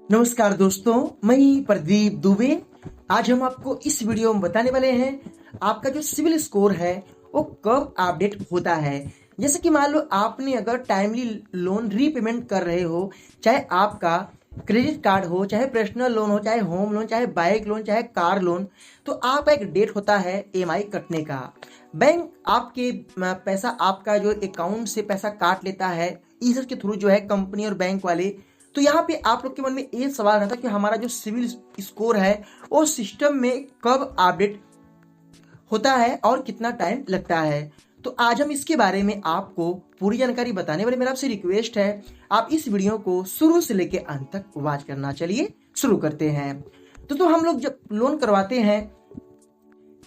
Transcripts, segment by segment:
नमस्कार दोस्तों, मैं प्रदीप दुबे। आज हम आपको इस वीडियो में बताने वाले हैं आपका जो सिविल स्कोर है वो कब अपडेट होता है। जैसे कि मान लो आपने अगर टाइमली लोन रीपेमेंट कर रहे हो, चाहे आपका क्रेडिट कार्ड हो, चाहे पर्सनल लोन हो, चाहे होम लोन, चाहे बाइक लोन, चाहे कार लोन, तो आपका एक डेट होता है ईएमआई कटने का। बैंक आपके पैसा आपका जो अकाउंट से पैसा काट लेता है इस के थ्रू, जो है कंपनी और बैंक वाले। तो यहाँ पे आप लोग के मन में ये सवाल रहता है कि हमारा जो सिविल स्कोर है वो सिस्टम में कब अपडेट होता है और कितना टाइम लगता है। तो आज हम इसके बारे में आपको पूरी जानकारी बताने वाले। मेरा आपसे रिक्वेस्ट है आप इस वीडियो को शुरू से लेकर अंत तक वॉच करना। चलिए शुरू करते हैं। तो हम लोग जब लोन करवाते हैं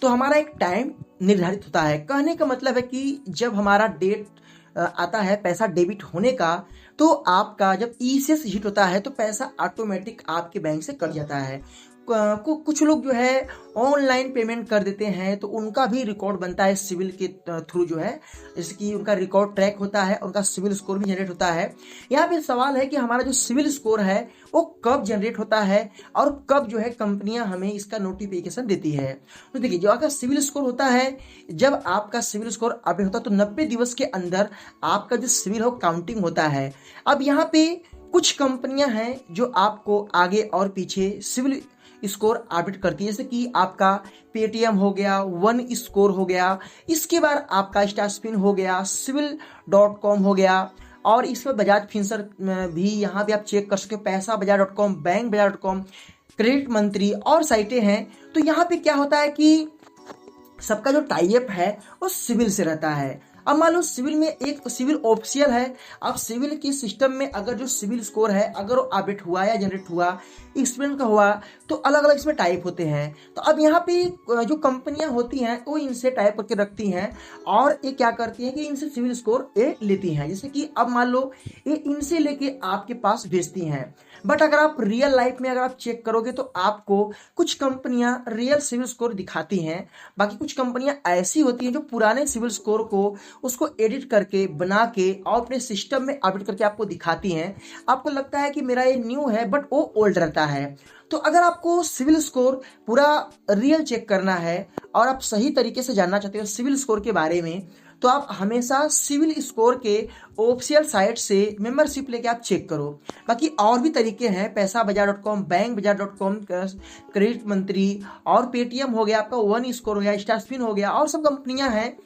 तो हमारा एक टाइम निर्धारित होता है। कहने का मतलब है कि जब हमारा डेट आता है पैसा डेबिट होने का, तो आपका जब ईसीएस हिट होता है तो पैसा ऑटोमेटिक आपके बैंक से कट जाता है। कुछ लोग जो है ऑनलाइन पेमेंट कर देते हैं, तो उनका भी रिकॉर्ड बनता है सिविल के थ्रू, जो है जैसे कि उनका रिकॉर्ड ट्रैक होता है, उनका सिविल स्कोर भी जनरेट होता है। यहाँ पे सवाल है कि हमारा जो सिविल स्कोर है वो कब जनरेट होता है और कब जो है कंपनियां हमें इसका नोटिफिकेशन देती है। तो देखिए, जो आपका सिविल स्कोर होता है, जब आपका सिविल स्कोर अपडेट होता है तो 90 दिवस के अंदर आपका जो सिविल हो काउंटिंग होता है। अब यहाँ पे कुछ कंपनियां हैं जो आपको आगे और पीछे सिविल स्कोर अपडेट करती है, जैसे कि आपका पेटीएम हो गया, वन स्कोर हो गया, इसके बाद आपका स्टार स्पिन हो गया, सिविल.com हो गया, और इसमें बजाज फिंसर भी यहाँ पे आप चेक कर सकते हो, पैसा बाजार.com, बैंक बाजार.com, क्रेडिट मंत्री और साइटें हैं। तो यहाँ पे क्या होता है कि सबका जो टाइप है वो सिविल से रहता है। अब मान लो सिविल में एक सिविल ऑफिशियल है। अब सिविल की सिस्टम में अगर जो सिविल स्कोर है अगर वो अपडेट हुआ या जनरेट हुआ, एक्सपीरियंस का हुआ, तो अलग अलग इसमें टाइप होते हैं। तो अब यहाँ पे जो कंपनियां होती हैं वो इनसे टाइप करके रखती हैं और ये क्या करती हैं कि इनसे सिविल स्कोर ये लेती हैं। जैसे कि अब मान लो ये इनसे लेके आपके पास भेजती हैं। बट अगर आप रियल लाइफ में अगर आप चेक करोगे तो आपको कुछ कंपनियां रियल सिविल स्कोर दिखाती हैं, बाकी कुछ कंपनियां ऐसी होती हैं जो पुराने सिविल स्कोर को उसको एडिट करके बना के और अपने सिस्टम में अपडेट करके आपको दिखाती हैं। आपको लगता है कि मेरा ये न्यू है बट वो ओल्ड रहता है। तो अगर आपको सिविल स्कोर पूरा रियल चेक करना है और आप सही तरीके से जानना चाहते हो सिविल स्कोर के बारे में, तो आप हमेशा सिविल स्कोर के ऑफिशियल साइट से मेंबरशिप लेके आप चेक करो। बाकी और भी तरीके हैं, पैसा बाजार.com, बैंक बाजार.com, क्रेडिट मंत्री और पेटीएम हो गया, आपका वन स्कोर हो गया, स्टार स्पिन हो गया, और सब कंपनियां हैं।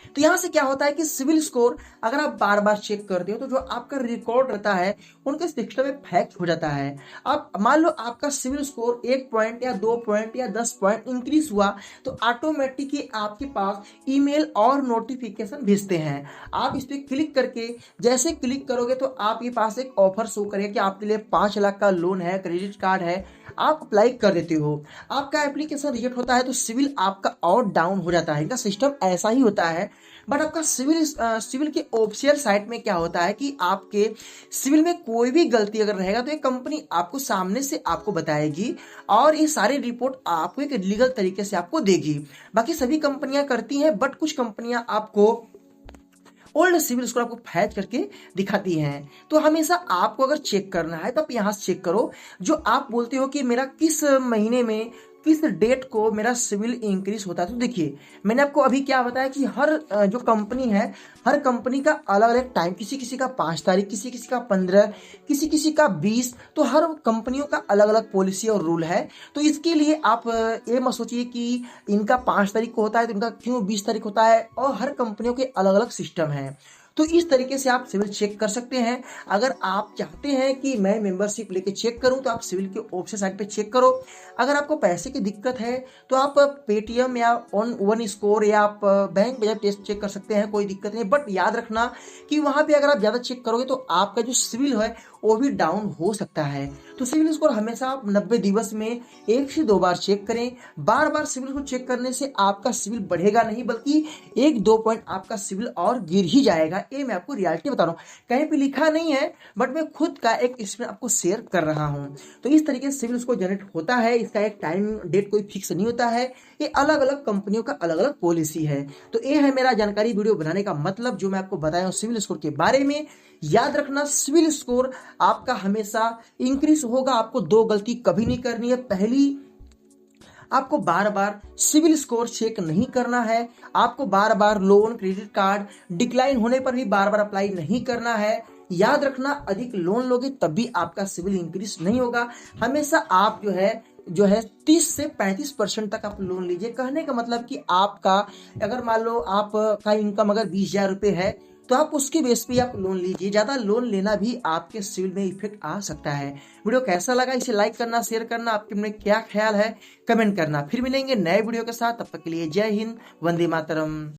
तो यहां से क्या होता है कि सिविल स्कोर अगर आप बार बार चेक करते हो तो जो आपका रिकॉर्ड रहता है उनके सिस्टम में फैक्ट हो जाता है। अब मान लो आपका सिविल स्कोर 1 पॉइंट या 2 पॉइंट या 10 पॉइंट इंक्रीज हुआ, तो ऑटोमेटिकली आपके पास ईमेल और नोटिफिकेशन भेजते हैं। आप इस पर क्लिक करके जैसे क्लिक करोगे तो आपके पास एक ऑफर शो करेगा कि आपके लिए 5 लाख का लोन है, क्रेडिट कार्ड है, आप अप्लाई कर देते हो। आपका एप्लीकेशन रिजेक्ट होता है तो सिविल आपका और डाउन हो जाता है। इनका सिस्टम ऐसा ही होता है। बट आपका सिविल के ऑफिशियल साइट में क्या होता है कि आपके सिविल में कोई भी गलती अगर रहेगा तो ये कंपनी आपको सामने से आपको बताएगी और ये सारी रिपोर्ट आपको एक लीगल तरीके से आपको देगी। बाकी सभी कंपनियां करती हैं, बट कुछ कंपनियां आपको ओल्ड सिविल स्कोर आपको फैच करके दिखाती हैं। तो हमेशा आपको अगर चेक करना है तो आप यहाँ से चेक करो। जो आप बोलते हो कि मेरा किस महीने में किस डेट को मेरा सिविल इंक्रीज होता है, तो देखिए मैंने आपको अभी क्या बताया कि हर जो कंपनी है, हर कंपनी का अलग अलग टाइम, किसी किसी का 5 तारीख, किसी किसी का 15, किसी किसी का 20। तो हर कंपनियों का अलग अलग पॉलिसी और रूल है। तो इसके लिए आप ये मत सोचिए कि इनका 5 तारीख को होता है तो इनका क्यों 20 तारीख होता है, और हर कंपनियों के अलग अलग सिस्टम है। तो इस तरीके से आप सिविल चेक कर सकते हैं। अगर आप चाहते हैं कि मैं मेंबरशिप लेके चेक करूं तो आप सिविल के ऑफिशियल साइट पे चेक करो। अगर आपको पैसे की दिक्कत है तो आप पेटीएम या वन स्कोर या आप बैंक बाजार टेस्ट चेक कर सकते हैं, कोई दिक्कत नहीं। बट याद रखना कि वहां पे अगर आप ज्यादा चेक करोगे तो आपका जो सिविल है वो भी डाउन हो सकता है। तो सिविल स्कोर हमेशा आप 90 दिवस में 1 से 2 बार चेक करें। बार बार सिविल को चेक करने से आपका सिविल बढ़ेगा नहीं, बल्कि 1-2 पॉइंट आपका सिविल और गिर ही जाएगा ये मैं आपको रियलिटी बता रहा हूँ, कहीं पे लिखा नहीं है, बट मैं खुद का एक इसमें आपको शेयर कर रहा हूँ। तो इस तरीके से सिविल स्कोर जनरेट होता है, इसका एक टाइम डेट कोई फिक्स नहीं होता है, ये अलग अलग कंपनियों का अलग अलग पॉलिसी है। तो ये है मेरा जानकारी वीडियो बनाने का मतलब, जो मैं आपको बताया हूँ सिविल स्कोर के बारे में। याद रखना, सिविल स्कोर आपका हमेशा इंक्रीज होगा, आपको दो गलती कभी नहीं करनी है। पहली, आपको बार बार सिविल स्कोर चेक नहीं करना है, आपको बार बार लोन क्रेडिट कार्ड डिक्लाइन होने पर भी बार बार अप्लाई नहीं करना है। याद रखना, अधिक लोन लोगे तब भी आपका सिविल इंक्रीज नहीं होगा। हमेशा आप जो है 30 से 35% तक आप लोन लीजिए। कहने का मतलब कि आपका अगर मान लो आपका इनकम अगर 20,000 रुपये है, तो आप उसके बेस पे आप लोन लीजिए। ज्यादा लोन लेना भी आपके सिविल में इफेक्ट आ सकता है। वीडियो कैसा लगा इसे लाइक करना, शेयर करना, आपके मन में क्या ख्याल है कमेंट करना। फिर मिलेंगे नए वीडियो के साथ, तब तक के लिए जय हिंद, वंदे मातरम।